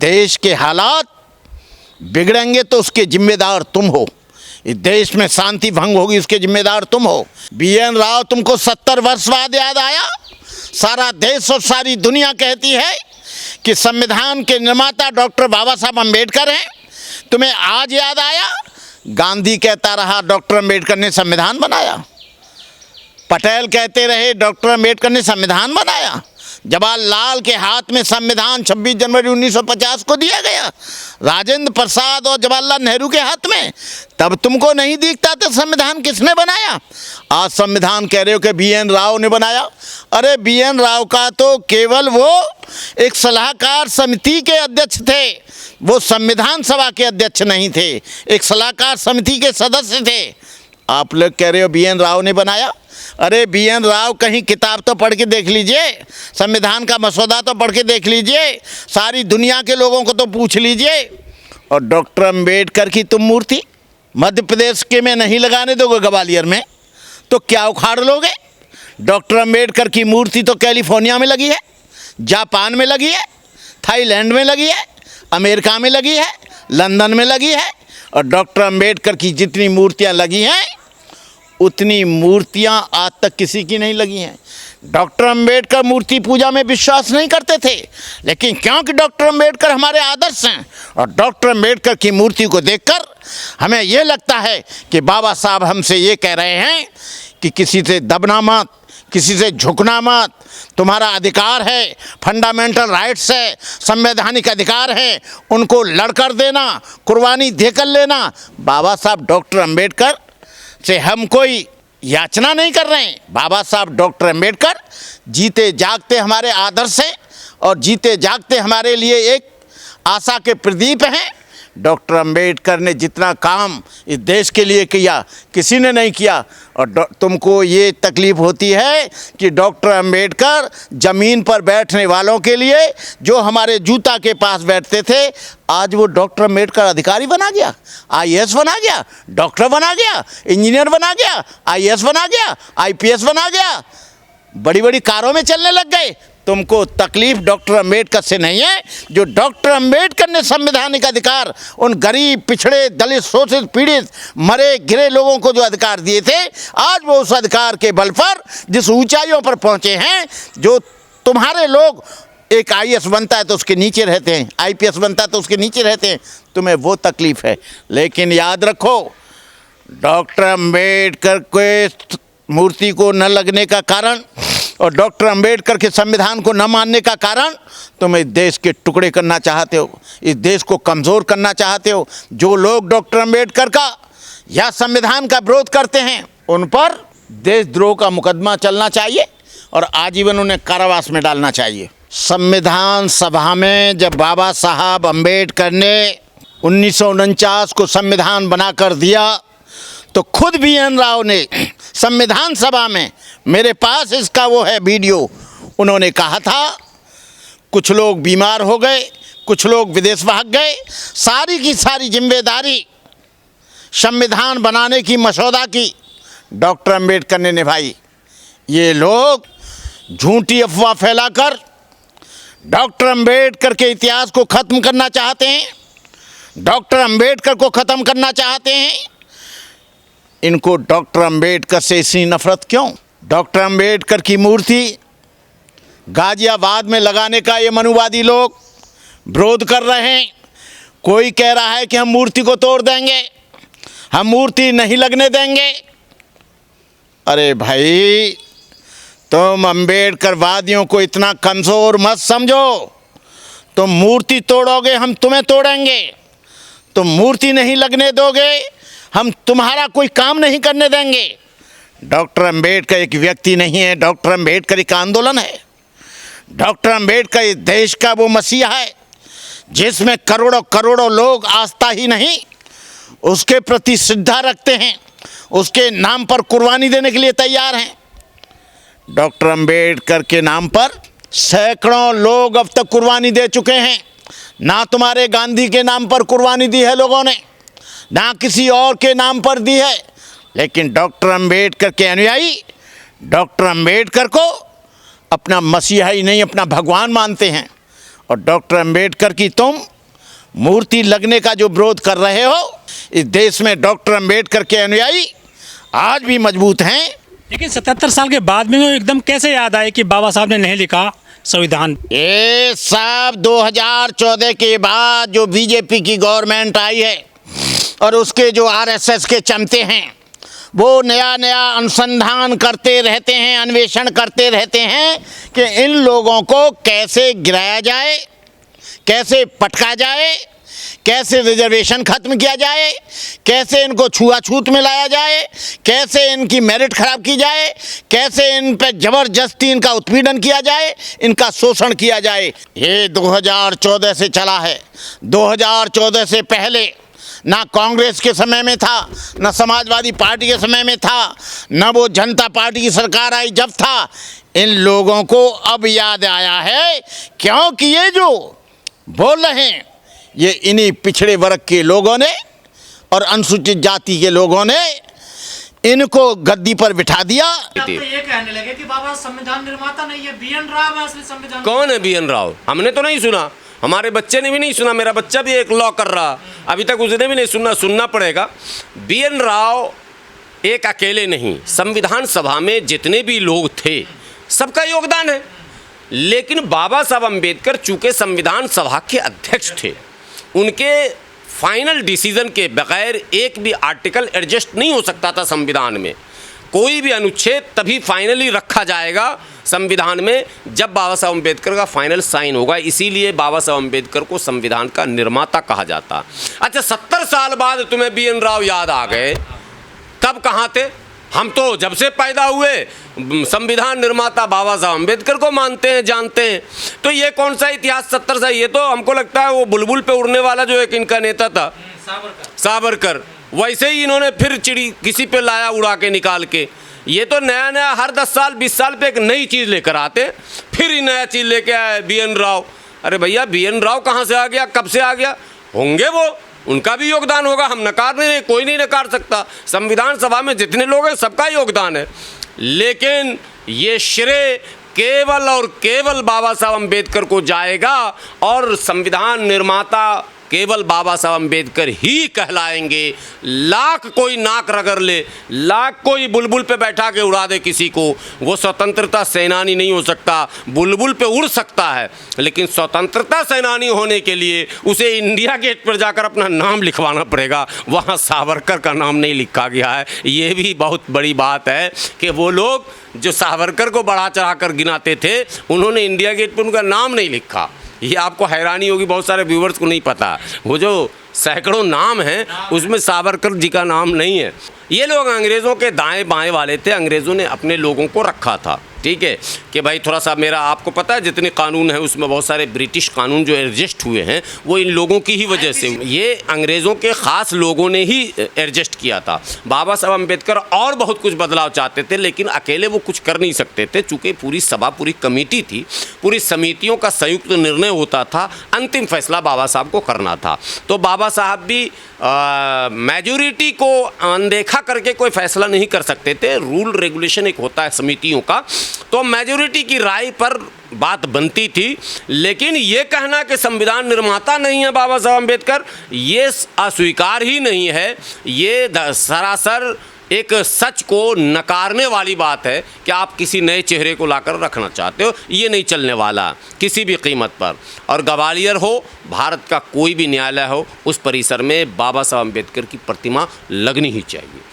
देश के हालात बिगड़ेंगे तो उसके जिम्मेदार तुम हो। इस देश में शांति भंग होगी, उसके जिम्मेदार तुम हो। BN राव तुमको 70 वर्ष बाद याद आया। सारा देश और सारी दुनिया कहती है कि संविधान के निर्माता डॉक्टर बाबा साहब अम्बेडकर हैं। तुम्हें आज याद आया? गांधी कहता रहा डॉक्टर अम्बेडकर ने संविधान बनाया। पटेल कहते रहे डॉक्टर अम्बेडकर ने संविधान बनाया। जवाहरलाल के हाथ में संविधान 26 जनवरी 1950 को दिया गया, राजेंद्र प्रसाद और जवाहरलाल नेहरू के हाथ में। तब तुमको नहीं दिखता था संविधान किसने बनाया? आज संविधान कह रहे हो कि BN राव ने बनाया। अरे BN राव का तो केवल वो एक सलाहकार समिति के अध्यक्ष थे, वो संविधान सभा के अध्यक्ष नहीं थे, एक सलाहकार समिति के सदस्य थे। आप लोग कह रहे हो BN राव ने बनाया। अरे BN राव कहीं किताब तो पढ़ के देख लीजिए, संविधान का मसौदा तो पढ़ के देख लीजिए, सारी दुनिया के लोगों को तो पूछ लीजिए। और डॉक्टर अम्बेडकर की तुम मूर्ति मध्य प्रदेश के में नहीं लगाने दोगे, ग्वालियर में तो क्या उखाड़ लोगे? डॉक्टर अम्बेडकर की मूर्ति तो कैलिफोर्निया में लगी है, जापान में लगी है, थाईलैंड में लगी है, अमेरिका में लगी है, लंदन में लगी है। और डॉक्टर अम्बेडकर की जितनी मूर्तियाँ लगी हैं उतनी मूर्तियां आज तक किसी की नहीं लगी हैं। डॉक्टर अम्बेडकर मूर्ति पूजा में विश्वास नहीं करते थे, लेकिन क्योंकि डॉक्टर अम्बेडकर हमारे आदर्श हैं और डॉक्टर अम्बेडकर की मूर्ति को देखकर हमें ये लगता है कि बाबा साहब हमसे ये कह रहे हैं कि किसी से दबना मत, किसी से झुकना मत, तुम्हारा अधिकार है, फंडामेंटल राइट्स है, संवैधानिक अधिकार है, उनको लड़कर देना, कुर्बानी देकर लेना। बाबा साहब डॉक्टर अम्बेडकर से हम कोई याचना नहीं कर रहे हैं। बाबा साहब डॉक्टर अम्बेडकर जीते जागते हमारे आदर्श हैं और जीते जागते हमारे लिए एक आशा के प्रदीप हैं। डॉक्टर अम्बेडकर ने जितना काम इस देश के लिए किया किसी ने नहीं किया। और तुमको ये तकलीफ़ होती है कि डॉक्टर अम्बेडकर ज़मीन पर बैठने वालों के लिए जो हमारे जूता के पास बैठते थे, आज वो डॉक्टर अम्बेडकर अधिकारी बना गया, IAS बना गया, डॉक्टर बना गया, इंजीनियर बना गया, IAS बना गया, IPS बना गया, बड़ी बड़ी कारों में चलने लग गए। तुमको तकलीफ डॉक्टर अम्बेडकर से नहीं है। जो डॉक्टर अम्बेडकर ने संवैधानिक अधिकार उन गरीब, पिछड़े, दलित, शोषित, पीड़ित, मरे गिरे लोगों को जो अधिकार दिए थे, आज वो उस अधिकार के बल पर जिस ऊंचाइयों पर पहुंचे हैं, जो तुम्हारे लोग एक IAS बनता है तो उसके नीचे रहते हैं, IPS बनता है तो उसके नीचे रहते हैं, तुम्हें वो तकलीफ़ है। लेकिन याद रखो, डॉक्टर अम्बेडकर के मूर्ति को न लगने का कारण और डॉक्टर अम्बेडकर के संविधान को न मानने का कारण तुम इस देश के टुकड़े करना चाहते हो, इस देश को कमज़ोर करना चाहते हो। जो लोग डॉक्टर अम्बेडकर का या संविधान का विरोध करते हैं उन पर देशद्रोह का मुकदमा चलना चाहिए और आजीवन उन्हें कारावास में डालना चाहिए। संविधान सभा में जब बाबा साहब अम्बेडकर ने 1949 को संविधान बनाकर दिया तो खुद BN राव ने संविधान सभा में, मेरे पास इसका वो है वीडियो, उन्होंने कहा था कुछ लोग बीमार हो गए, कुछ लोग विदेश भाग गए, सारी की सारी जिम्मेदारी संविधान बनाने की, मसौदा की डॉक्टर अम्बेडकर ने निभाई। ये लोग झूठी अफवाह फैलाकर डॉक्टर अम्बेडकर के इतिहास को ख़त्म करना चाहते हैं, डॉक्टर अम्बेडकर को ख़त्म करना चाहते हैं। इनको डॉक्टर अम्बेडकर से इतनी नफरत क्यों? डॉक्टर अम्बेडकर की मूर्ति गाजियाबाद में लगाने का ये मनुवादी लोग विरोध कर रहे हैं। कोई कह रहा है कि हम मूर्ति को तोड़ देंगे, हम मूर्ति नहीं लगने देंगे। अरे भाई, तुम अम्बेडकरवादियों को इतना कमज़ोर मत समझो। तुम मूर्ति तोड़ोगे, हम तुम्हें तोड़ेंगे। तुम मूर्ति नहीं लगने दोगे, हम तुम्हारा कोई काम नहीं करने देंगे। डॉक्टर अम्बेडकर एक व्यक्ति नहीं है, डॉक्टर अम्बेडकर एक आंदोलन है। डॉक्टर अम्बेडकर इस देश का वो मसीहा है जिसमें करोड़ों करोड़ों लोग आस्था ही नहीं उसके प्रति श्रद्धा रखते हैं, उसके नाम पर कुर्बानी देने के लिए तैयार हैं। डॉक्टर अम्बेडकर के नाम पर सैकड़ों लोग अब तक कुर्बानी दे चुके हैं। ना तुम्हारे गांधी के नाम पर कुर्बानी दी है लोगों ने, ना किसी और के नाम पर दी है, लेकिन डॉक्टर अम्बेडकर के अनुयायी डॉक्टर अम्बेडकर को अपना मसीहा ही नहीं, अपना भगवान मानते हैं। और डॉक्टर अम्बेडकर की तुम मूर्ति लगने का जो विरोध कर रहे हो, इस देश में डॉक्टर अंबेडकर के अनुयायी आज भी मजबूत हैं। लेकिन 77 साल के बाद में एकदम कैसे याद आए कि बाबा साहब ने नहीं लिखा संविधान? ये सब 2014 के बाद जो बीजेपी की गवर्नमेंट आई है और उसके जो आरएसएस के चमचे हैं, वो नया नया अनुसंधान करते रहते हैं, अन्वेषण करते रहते हैं कि इन लोगों को कैसे गिराया जाए, कैसे पटका जाए, कैसे रिजर्वेशन खत्म किया जाए, कैसे इनको छुआछूत में लाया जाए, कैसे इनकी मेरिट खराब की जाए, कैसे इन पे जबरदस्ती इनका उत्पीड़न किया जाए, इनका शोषण किया जाए। ये 2014 से चला है। 2014 से पहले ना कांग्रेस के समय में था, ना समाजवादी पार्टी के समय में था, ना वो जनता पार्टी की सरकार आई जब था। इन लोगों को अब याद आया है, क्योंकि ये जो बोल रहे हैं ये इन्हीं पिछड़े वर्ग के लोगों ने और अनुसूचित जाति के लोगों ने इनको गद्दी पर बिठा दिया। आप तो ये कहने लगे कि बाबा संविधान निर्माता नहीं है, बीएन राव है असली संविधान। कौन है बीएन राव? हमने तो नहीं सुना, हमारे बच्चे ने भी नहीं सुना, मेरा बच्चा भी एक लॉ कर रहा, अभी तक उसने भी नहीं सुना, सुनना पड़ेगा। बीएन राव एक अकेले नहीं, संविधान सभा में जितने भी लोग थे सबका योगदान है। लेकिन बाबा साहब अम्बेडकर चूँकि संविधान सभा के अध्यक्ष थे, उनके फाइनल डिसीजन के बगैर एक भी आर्टिकल एडजस्ट नहीं हो सकता था संविधान में। कोई भी अनुच्छेद तभी फाइनली रखा जाएगा संविधान में जब बाबा साहब अम्बेडकर का फाइनल साइन होगा। इसीलिए बाबा साहब अम्बेडकर को संविधान का निर्माता कहा जाता। अच्छा, 70 साल बाद तुम्हें बीएन राव याद आ गए, तब कहाँ थे? हम तो जब से पैदा हुए संविधान निर्माता बाबा साहब अम्बेडकर को मानते हैं, जानते हैं। तो ये कौन सा इतिहास 70 साल? ये तो हमको लगता है वो बुलबुल पे उड़ने वाला जो एक इनका नेता था सावरकर, वैसे ही इन्होंने फिर चिड़ी किसी पे लाया उड़ा के निकाल के। ये तो नया नया हर 10 साल 20 साल पे एक नई चीज़ लेकर आते, फिर ही नया चीज़ लेके आए बीएन राव। अरे भैया, बीएन राव कहाँ से आ गया, कब से आ गया? होंगे वो, उनका भी योगदान होगा, हम नकार नहीं रहे, कोई नहीं नकार सकता। संविधान सभा में जितने लोग हैं सबका योगदान है। लेकिन ये श्रेय केवल और केवल बाबा साहब अम्बेडकर को जाएगा और संविधान निर्माता केवल बाबा साहब अम्बेडकर ही कहलाएंगे। लाख कोई नाक रगड़ ले, लाख कोई बुलबुल पे बैठा के उड़ा दे किसी को, वो स्वतंत्रता सेनानी नहीं हो सकता। बुलबुल पे उड़ सकता है, लेकिन स्वतंत्रता सेनानी होने के लिए उसे इंडिया गेट पर जाकर अपना नाम लिखवाना पड़ेगा। वहाँ सावरकर का नाम नहीं लिखा गया है। ये भी बहुत बड़ी बात है कि वो लोग जो सावरकर को बढ़ा चढ़ा कर गिनाते थे, उन्होंने इंडिया गेट पर उनका नाम नहीं लिखा। ये आपको हैरानी होगी, बहुत सारे व्यूवर्स को नहीं पता। वो जो सैकड़ों नाम हैं उसमें सावरकर जी का नाम नहीं है। ये लोग अंग्रेज़ों के दाएं बाएं वाले थे, अंग्रेज़ों ने अपने लोगों को रखा था, ठीक है, कि भाई थोड़ा सा मेरा, आपको पता है जितने कानून हैं उसमें बहुत सारे ब्रिटिश कानून जो एडजस्ट हुए हैं वो इन लोगों की ही वजह से, ये अंग्रेज़ों के ख़ास लोगों ने ही एडजस्ट किया था। बाबा साहब अम्बेडकर और बहुत कुछ बदलाव चाहते थे, लेकिन अकेले वो कुछ कर नहीं सकते थे, चूँकि पूरी सभा, पूरी कमेटी थी, पूरी समितियों का संयुक्त निर्णय होता था, अंतिम फैसला बाबा साहब को करना था। तो बाबा साहब भी मेजॉरिटी को अनदेखा करके कोई फैसला नहीं कर सकते थे। रूल रेगुलेशन एक होता है समितियों का, तो मेजॉरिटी की राय पर बात बनती थी। लेकिन ये कहना कि संविधान निर्माता नहीं है बाबा साहब अम्बेडकर, ये अस्वीकार ही नहीं है। ये सरासर एक सच को नकारने वाली बात है कि आप किसी नए चेहरे को लाकर रखना चाहते हो। ये नहीं चलने वाला किसी भी कीमत पर। और ग्वालियर हो, भारत का कोई भी न्यायालय हो, उस परिसर में बाबा साहब अम्बेडकर की प्रतिमा लगनी ही चाहिए।